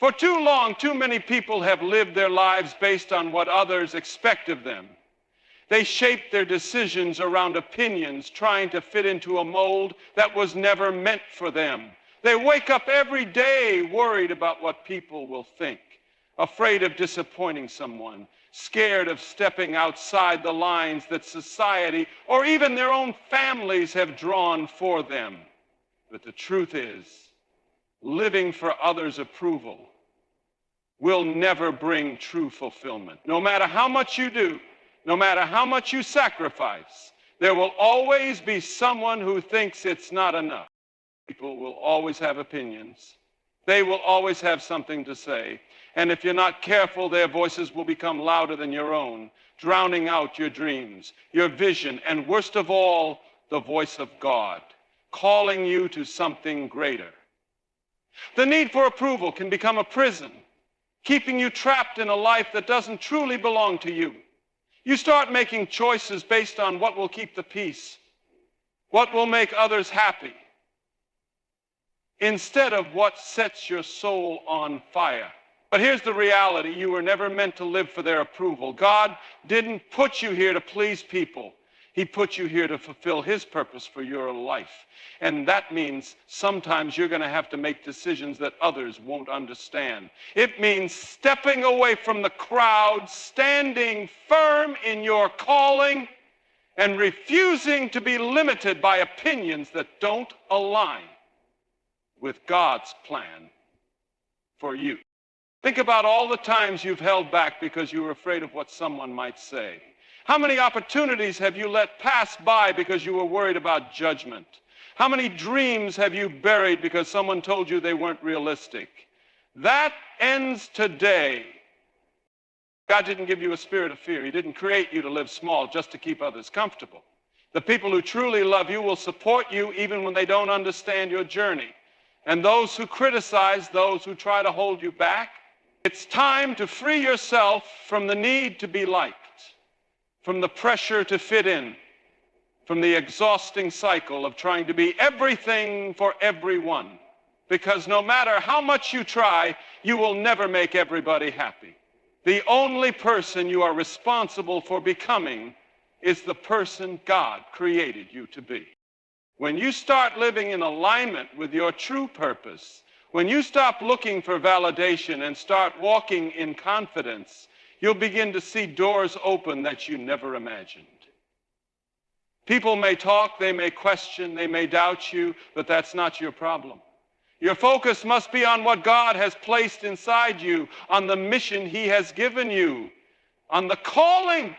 For too long, too many people have lived their lives based on what others expect of them. They shape their decisions around opinions, trying to fit into a mold that was never meant for them. They wake up every day worried about what people will think, afraid of disappointing someone, scared of stepping outside the lines that society or even their own families have drawn for them. But the truth is, living for others' approval will never bring true fulfillment. No matter how much you do, no matter how much you sacrifice, there will always be someone who thinks it's not enough. People will always have opinions. They will always have something to say. And if you're not careful, their voices will become louder than your own, drowning out your dreams, your vision, and worst of all, the voice of God, calling you to something greater. The need for approval can become a prison, keeping you trapped in a life that doesn't truly belong to you. You start making choices based on what will keep the peace, what will make others happy, instead of what sets your soul on fire. But here's the reality: you were never meant to live for their approval. God didn't put you here to please people. He put you here to fulfill his purpose for your life. And that means sometimes you're going to have to make decisions that others won't understand. It means stepping away from the crowd, standing firm in your calling, and refusing to be limited by opinions that don't align with God's plan for you. Think about all the times you've held back because you were afraid of what someone might say. How many opportunities have you let pass by because you were worried about judgment? How many dreams have you buried because someone told you they weren't realistic? That ends today. God didn't give you a spirit of fear. He didn't create you to live small just to keep others comfortable. The people who truly love you will support you even when they don't understand your journey. And those who criticize, those who try to hold you back, it's time to free yourself from the need to be liked, from the pressure to fit in, from the exhausting cycle of trying to be everything for everyone. Because no matter how much you try, you will never make everybody happy. The only person you are responsible for becoming is the person God created you to be. When you start living in alignment with your true purpose, when you stop looking for validation and start walking in confidence, you'll begin to see doors open that you never imagined. People may talk, they may question, they may doubt you, but that's not your problem. Your focus must be on what God has placed inside you, on the mission he has given you, on the calling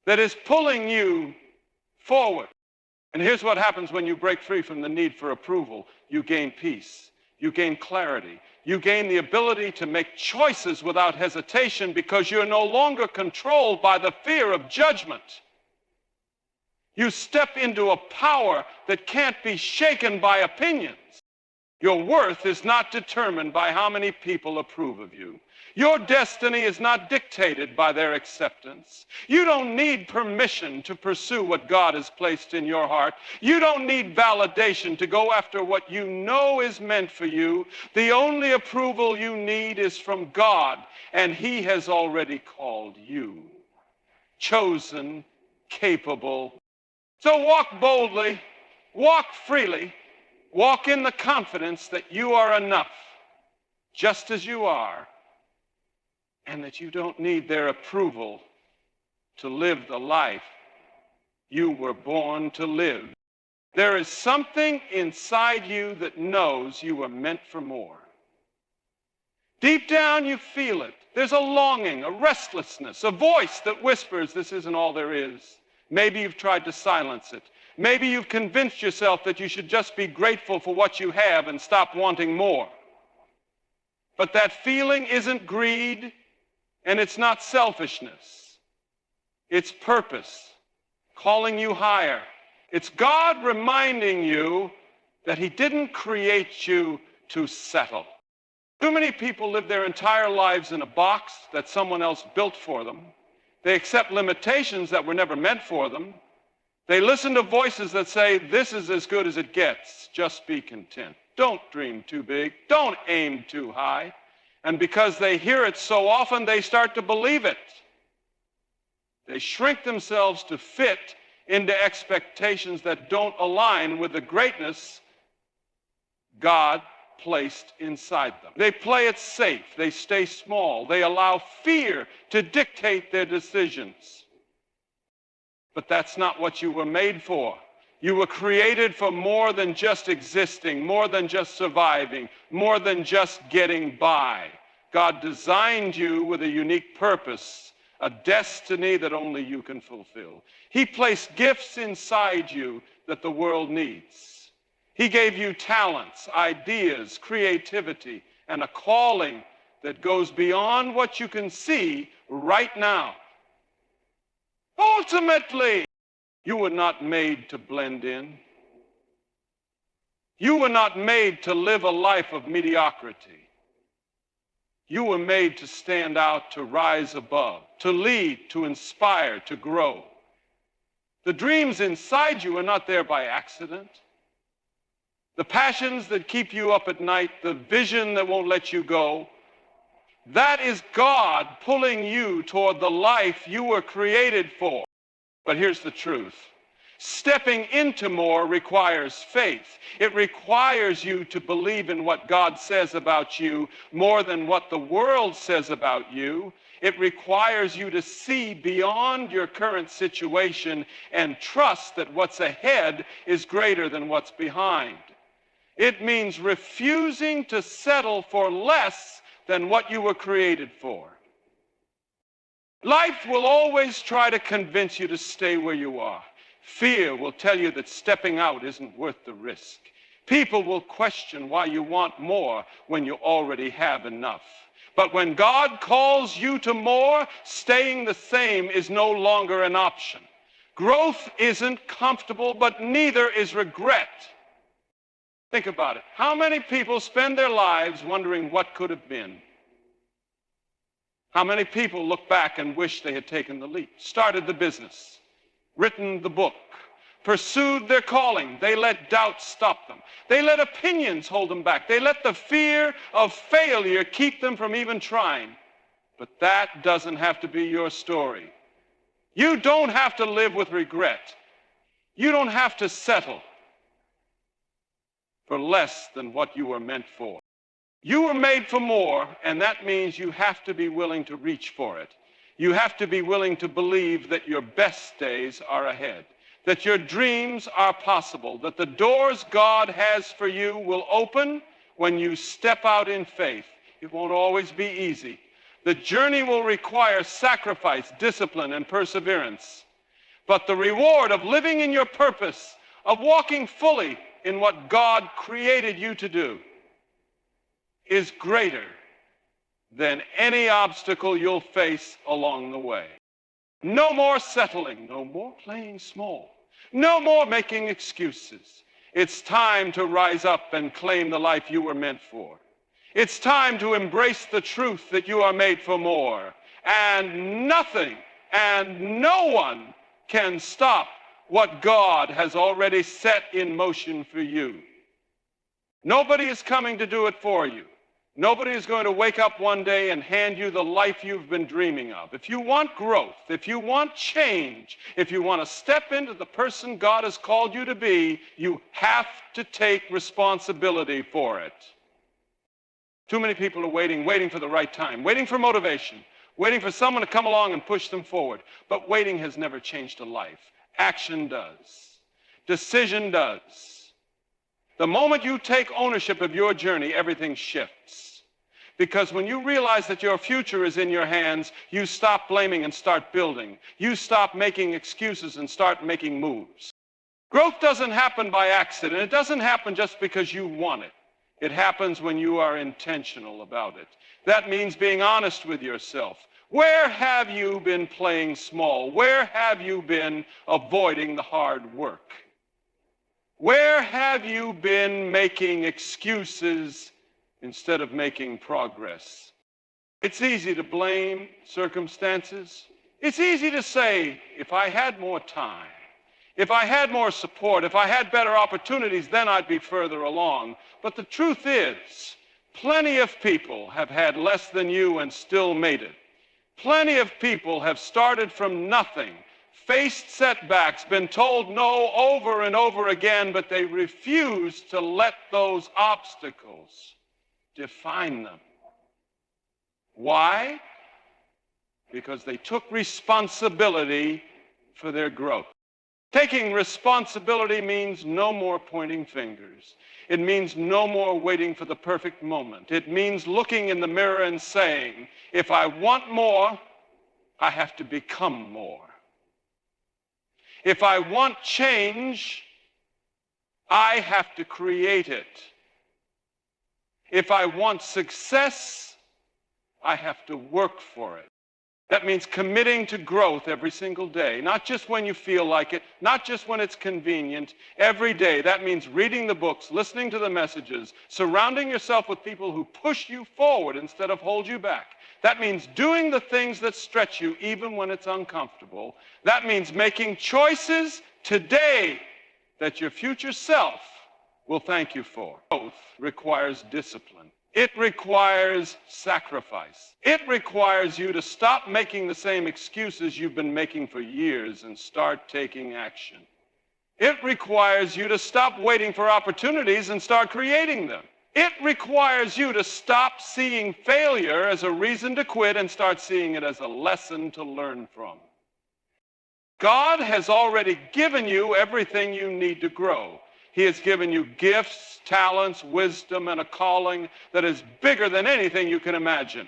that is pulling you forward. And here's what happens when you break free from the need for approval. You gain peace. You gain clarity. You gain the ability to make choices without hesitation because you're no longer controlled by the fear of judgment. You step into a power that can't be shaken by opinions. Your worth is not determined by how many people approve of you. Your destiny is not dictated by their acceptance. You don't need permission to pursue what God has placed in your heart. You don't need validation to go after what you know is meant for you. The only approval you need is from God, and he has already called you. Chosen, capable. So walk boldly, walk freely, walk in the confidence that you are enough, just as you are, and that you don't need their approval to live the life you were born to live. There is something inside you that knows you were meant for more. Deep down you feel it. There's a longing, a restlessness, a voice that whispers, this isn't all there is. Maybe you've tried to silence it. Maybe you've convinced yourself that you should just be grateful for what you have and stop wanting more. But that feeling isn't greed, and it's not selfishness. It's purpose, calling you higher. It's God reminding you that he didn't create you to settle. Too many people live their entire lives in a box that someone else built for them. They accept limitations that were never meant for them. They listen to voices that say, this is as good as it gets, just be content. Don't dream too big. Don't aim too high. And because they hear it so often, they start to believe it. They shrink themselves to fit into expectations that don't align with the greatness God placed inside them. They play it safe. They stay small. They allow fear to dictate their decisions. But that's not what you were made for. You were created for more than just existing, more than just surviving, more than just getting by. God designed you with a unique purpose, a destiny that only you can fulfill. He placed gifts inside you that the world needs. He gave you talents, ideas, creativity, and a calling that goes beyond what you can see right now. Ultimately, you were not made to blend in. You were not made to live a life of mediocrity. You were made to stand out, to rise above, to lead, to inspire, to grow. The dreams inside you are not there by accident. The passions that keep you up at night, the vision that won't let you go, that is God pulling you toward the life you were created for. But here's the truth. Stepping into more requires faith. It requires you to believe in what God says about you more than what the world says about you. It requires you to see beyond your current situation and trust that what's ahead is greater than what's behind. It means refusing to settle for less than what you were created for. Life will always try to convince you to stay where you are. Fear will tell you that stepping out isn't worth the risk. People will question why you want more when you already have enough. But when God calls you to more, staying the same is no longer an option. Growth isn't comfortable, but neither is regret. Think about it. How many people spend their lives wondering what could have been? How many people look back and wish they had taken the leap, started the business, written the book, pursued their calling? They let doubt stop them. They let opinions hold them back. They let the fear of failure keep them from even trying. But that doesn't have to be your story. You don't have to live with regret. You don't have to settle for less than what you were meant for. You were made for more, and that means you have to be willing to reach for it. You have to be willing to believe that your best days are ahead, that your dreams are possible, that the doors God has for you will open when you step out in faith. It won't always be easy. The journey will require sacrifice, discipline, and perseverance. But the reward of living in your purpose, of walking fully in what God created you to do, is greater than any obstacle you'll face along the way. No more settling, no more playing small, no more making excuses. It's time to rise up and claim the life you were meant for. It's time to embrace the truth that you are made for more, and nothing and no one can stop what God has already set in motion for you. Nobody is coming to do it for you. Nobody is going to wake up one day and hand you the life you've been dreaming of. If you want growth, if you want change, if you want to step into the person God has called you to be, you have to take responsibility for it. Too many people are waiting for the right time, waiting for motivation, waiting for someone to come along and push them forward. But waiting has never changed a life. Action does. Decision does. The moment you take ownership of your journey, everything shifts. Because when you realize that your future is in your hands, you stop blaming and start building. You stop making excuses and start making moves. Growth doesn't happen by accident. It doesn't happen just because you want it. It happens when you are intentional about it. That means being honest with yourself. Where have you been playing small? Where have you been avoiding the hard work? Where have you been making excuses instead of making progress? It's easy to blame circumstances. It's easy to say, if I had more time, If I had more support, if I had better opportunities, then I'd be further along. But the truth is, plenty of people have had less than you and still made it. Plenty of people have started from nothing, faced setbacks, been told no over and over again, but they refuse to let those obstacles define them. Why? Because they took responsibility for their growth. Taking responsibility means no more pointing fingers. It means no more waiting for the perfect moment. It means looking in the mirror and saying, if I want more, I have to become more. If I want change, I have to create it. If I want success, I have to work for it. That means committing to growth every single day, not just when you feel like it, not just when it's convenient, every day. That means reading the books, listening to the messages, surrounding yourself with people who push you forward instead of hold you back. That means doing the things that stretch you even when it's uncomfortable. That means making choices today that your future self will thank you for. Growth requires discipline. It requires sacrifice. It requires you to stop making the same excuses you've been making for years and start taking action. It requires you to stop waiting for opportunities and start creating them. It requires you to stop seeing failure as a reason to quit and start seeing it as a lesson to learn from. God has already given you everything you need to grow. He has given you gifts, talents, wisdom, and a calling that is bigger than anything you can imagine.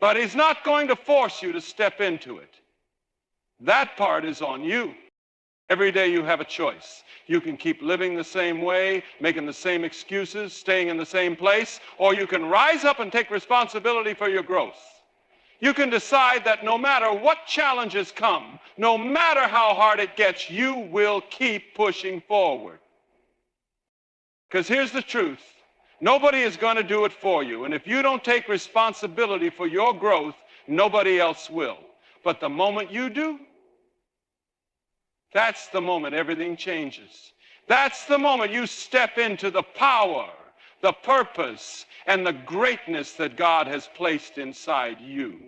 But He's not going to force you to step into it. That part is on you. Every day you have a choice. You can keep living the same way, making the same excuses, staying in the same place, or you can rise up and take responsibility for your growth. You can decide that no matter what challenges come, no matter how hard it gets, you will keep pushing forward. Because here's the truth. Nobody is going to do it for you. And if you don't take responsibility for your growth, nobody else will. But the moment you do, that's the moment everything changes. That's the moment you step into the power, the purpose, and the greatness that God has placed inside you.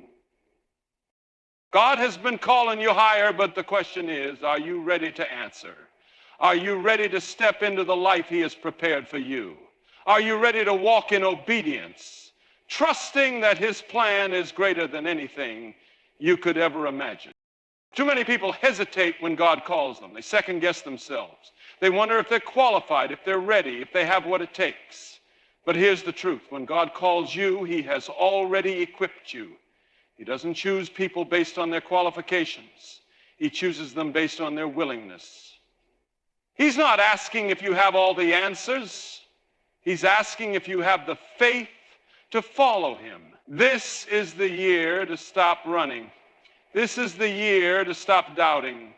God has been calling you higher, but the question is, are you ready to answer? Are you ready to step into the life He has prepared for you? Are you ready to walk in obedience, trusting that His plan is greater than anything you could ever imagine? Too many people hesitate when God calls them. They second guess themselves. They wonder if they're qualified, if they're ready, if they have what it takes. But here's the truth. When God calls you, He has already equipped you. He doesn't choose people based on their qualifications. He chooses them based on their willingness. He's not asking if you have all the answers. He's asking if you have the faith to follow Him. This is the year to stop running. This is the year to stop doubting.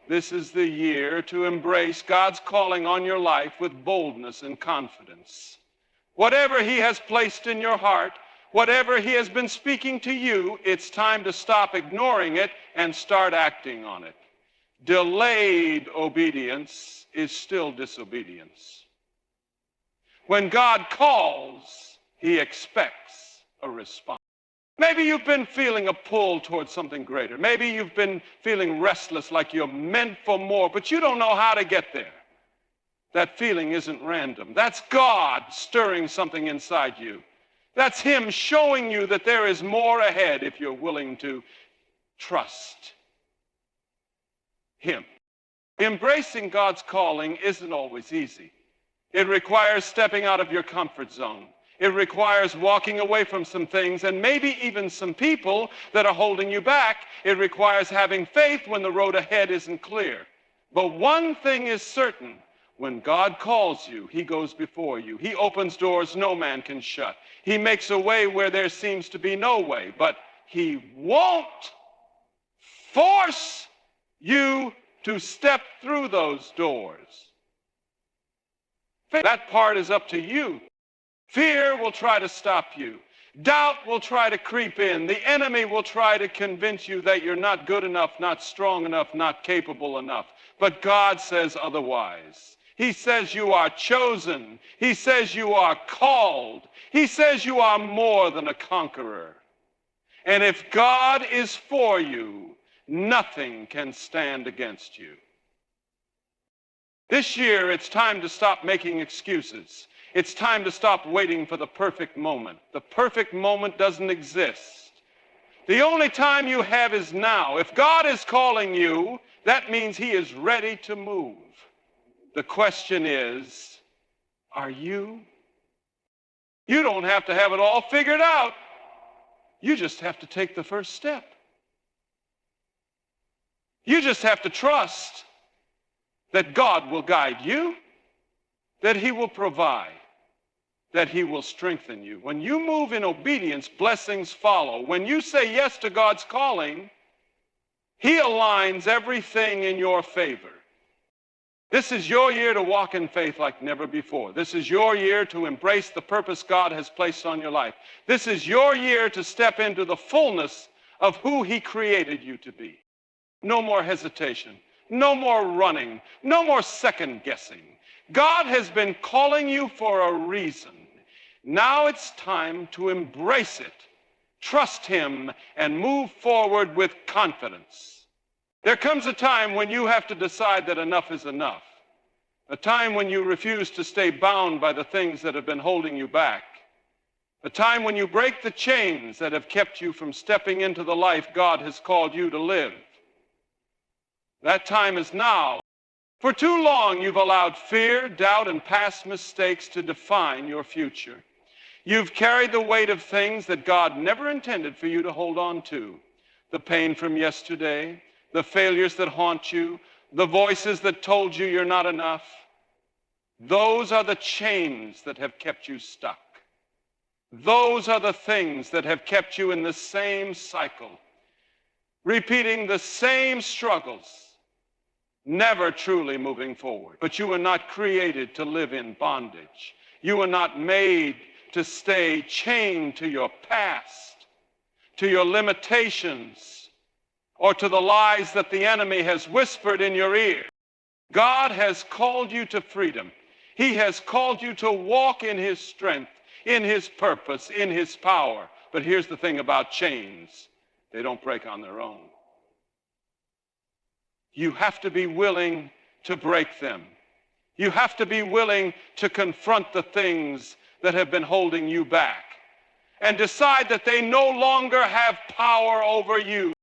This is the year to embrace God's calling on your life with boldness and confidence. Whatever He has placed in your heart, whatever He has been speaking to you, it's time to stop ignoring it and start acting on it. Delayed obedience is still disobedience. When God calls, He expects a response. Maybe you've been feeling a pull towards something greater. Maybe you've been feeling restless, like you're meant for more, but you don't know how to get there. That feeling isn't random. That's God stirring something inside you. That's Him showing you that there is more ahead if you're willing to trust Him. Embracing God's calling isn't always easy. It requires stepping out of your comfort zone. It requires walking away from some things and maybe even some people that are holding you back. It requires having faith when the road ahead isn't clear. But one thing is certain. When God calls you, He goes before you. He opens doors no man can shut. He makes a way where there seems to be no way. But He won't force you to step through those doors. That part is up to you. Fear will try to stop you. Doubt will try to creep in. The enemy will try to convince you that you're not good enough, not strong enough, not capable enough. But God says otherwise. He says you are chosen. He says you are called. He says you are more than a conqueror. And if God is for you, nothing can stand against you. This year, it's time to stop making excuses. It's time to stop waiting for the perfect moment. The perfect moment doesn't exist. The only time you have is now. If God is calling you, that means he is ready to move. The question is, are you? You don't have to have it all figured out. You just have to take the first step. You just have to trust that God will guide you, that he will provide, that he will strengthen you. When you move in obedience, blessings follow. When you say yes to God's calling, he aligns everything in your favor. This is your year to walk in faith like never before. This is your year to embrace the purpose God has placed on your life. This is your year to step into the fullness of who he created you to be. No more hesitation. No more running. No more second guessing. God has been calling you for a reason. Now it's time to embrace it, trust him, and move forward with confidence. There comes a time when you have to decide that enough is enough. A time when you refuse to stay bound by the things that have been holding you back. A time when you break the chains that have kept you from stepping into the life God has called you to live. That time is now. For too long, you've allowed fear, doubt, and past mistakes to define your future. You've carried the weight of things that God never intended for you to hold on to. The pain from yesterday, the failures that haunt you, the voices that told you you're not enough. Those are the chains that have kept you stuck. Those are the things that have kept you in the same cycle, repeating the same struggles, never truly moving forward. But you were not created to live in bondage. You were not made to stay chained to your past, to your limitations, or to the lies that the enemy has whispered in your ear. God has called you to freedom. He has called you to walk in his strength, in his purpose, in his power. But here's the thing about chains. They don't break on their own. You have to be willing to break them. You have to be willing to confront the things that have been holding you back and decide that they no longer have power over you.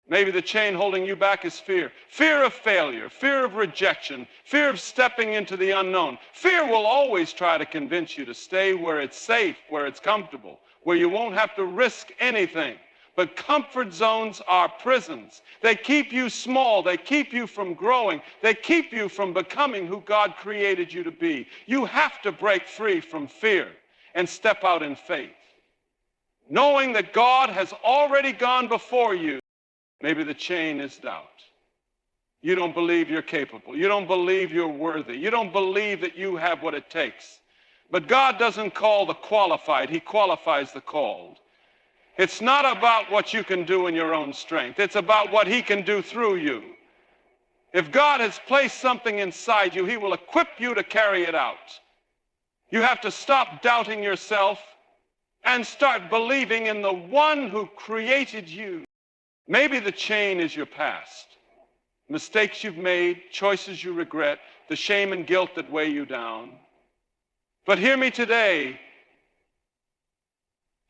Maybe the chain holding you back is fear. Fear of failure, fear of rejection, fear of stepping into the unknown. Fear will always try to convince you to stay where it's safe, where it's comfortable, where you won't have to risk anything. But comfort zones are prisons. They keep you small. They keep you from growing. They keep you from becoming who God created you to be. You have to break free from fear and step out in faith, knowing that God has already gone before you. Maybe the chain is doubt. You don't believe you're capable. You don't believe you're worthy. You don't believe that you have what it takes. But God doesn't call the qualified. He qualifies the called. It's not about what you can do in your own strength. It's about what he can do through you. If God has placed something inside you, he will equip you to carry it out. You have to stop doubting yourself and start believing in the one who created you. Maybe the chain is your past. Mistakes you've made, choices you regret, the shame and guilt that weigh you down. But hear me today.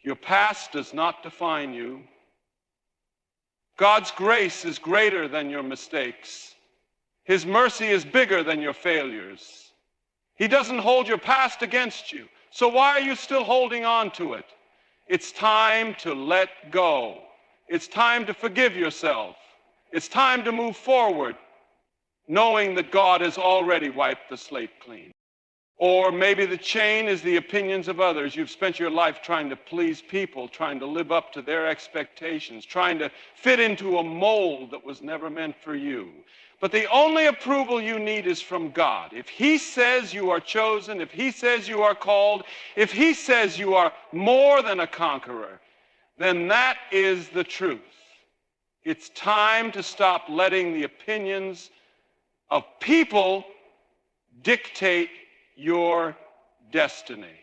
Your past does not define you. God's grace is greater than your mistakes. His mercy is bigger than your failures. He doesn't hold your past against you. So why are you still holding on to it? It's time to let go. It's time to forgive yourself. It's time to move forward, knowing that God has already wiped the slate clean. Or maybe the chain is the opinions of others. You've spent your life trying to please people, trying to live up to their expectations, trying to fit into a mold that was never meant for you. But the only approval you need is from God. If he says you are chosen, if he says you are called, if he says you are more than a conqueror, then that is the truth. It's time to stop letting the opinions of people dictate your destiny.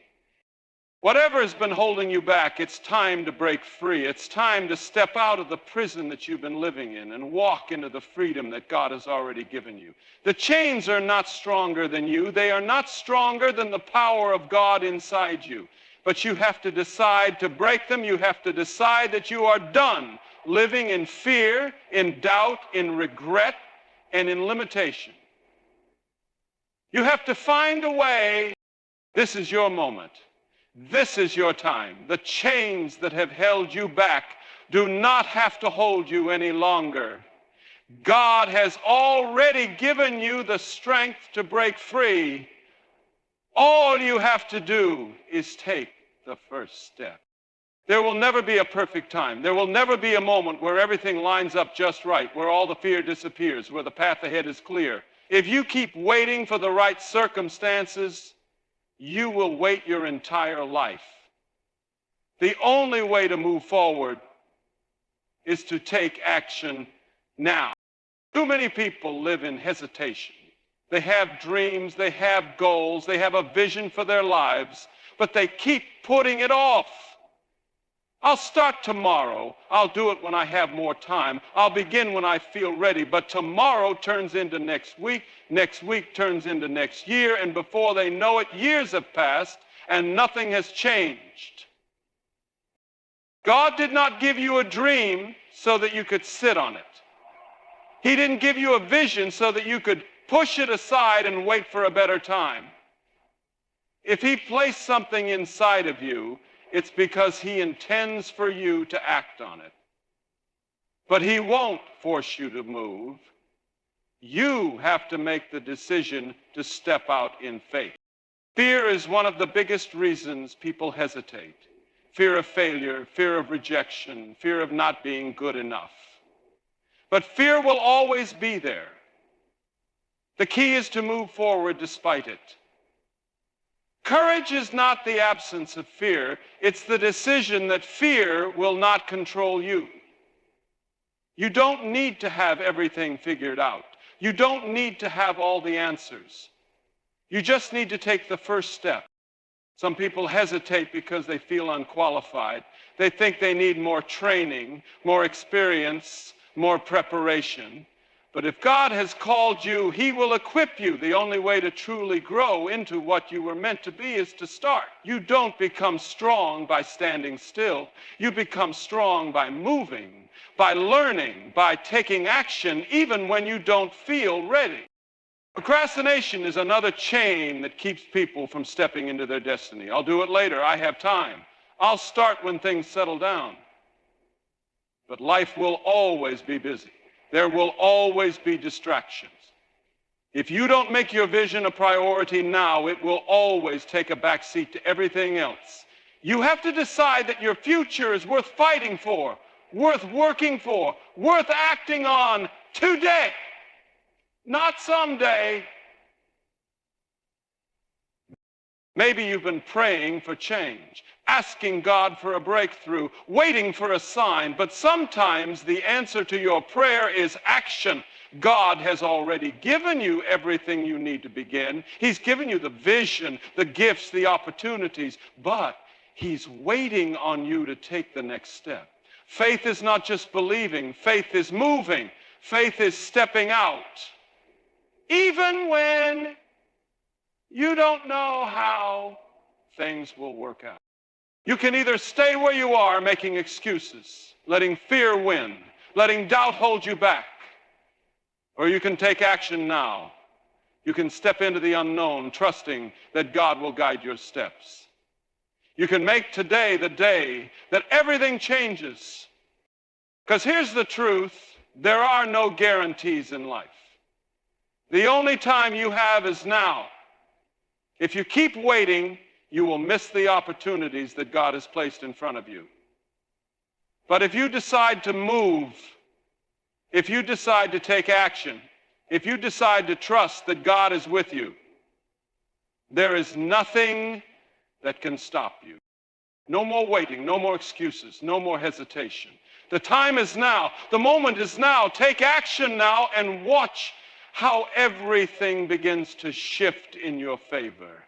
Whatever has been holding you back, it's time to break free. It's time to step out of the prison that you've been living in and walk into the freedom that God has already given you. The chains are not stronger than you. They are not stronger than the power of God inside you. But you have to decide to break them. You have to decide that you are done living in fear, in doubt, in regret, and in limitation. You have to find a way. This is your moment. This is your time. The chains that have held you back do not have to hold you any longer. God has already given you the strength to break free. All you have to do is take the first step. There will never be a perfect time. There will never be a moment where everything lines up just right, where all the fear disappears, where the path ahead is clear. If you keep waiting for the right circumstances, you will wait your entire life. The only way to move forward is to take action now. Too many people live in hesitation. They have dreams, they have goals, they have a vision for their lives, but they keep putting it off. I'll start tomorrow. I'll do it when I have more time. I'll begin when I feel ready. But tomorrow turns into next week turns into next year, and before they know it, years have passed and nothing has changed. God did not give you a dream so that you could sit on it. He didn't give you a vision so that you could push it aside and wait for a better time. If he placed something inside of you, it's because he intends for you to act on it. But he won't force you to move. You have to make the decision to step out in faith. Fear is one of the biggest reasons people hesitate. Fear of failure, fear of rejection, fear of not being good enough. But fear will always be there. The key is to move forward despite it. Courage is not the absence of fear. It's the decision that fear will not control you. You don't need to have everything figured out. You don't need to have all the answers. You just need to take the first step. Some people hesitate because they feel unqualified. They think they need more training, more experience, more preparation. But if God has called you, he will equip you. The only way to truly grow into what you were meant to be is to start. You don't become strong by standing still. You become strong by moving, by learning, by taking action, even when you don't feel ready. Procrastination is another chain that keeps people from stepping into their destiny. I'll do it later. I have time. I'll start when things settle down. But life will always be busy. There will always be distractions. If you don't make your vision a priority now, it will always take a back seat to everything else. You have to decide that your future is worth fighting for, worth working for, worth acting on today, not someday. Maybe you've been praying for change, asking God for a breakthrough, waiting for a sign, but sometimes the answer to your prayer is action. God has already given you everything you need to begin. He's given you the vision, the gifts, the opportunities, but he's waiting on you to take the next step. Faith is not just believing. Faith is moving. Faith is stepping out. Even when you don't know how things will work out. You can either stay where you are making excuses, letting fear win, letting doubt hold you back, or you can take action now. You can step into the unknown, trusting that God will guide your steps. You can make today the day that everything changes. Because here's the truth, there are no guarantees in life. The only time you have is now. If you keep waiting, you will miss the opportunities that God has placed in front of you. But if you decide to move, if you decide to take action, if you decide to trust that God is with you, there is nothing that can stop you. No more waiting, no more excuses, no more hesitation. The time is now. The moment is now. Take action now and watch how everything begins to shift in your favor.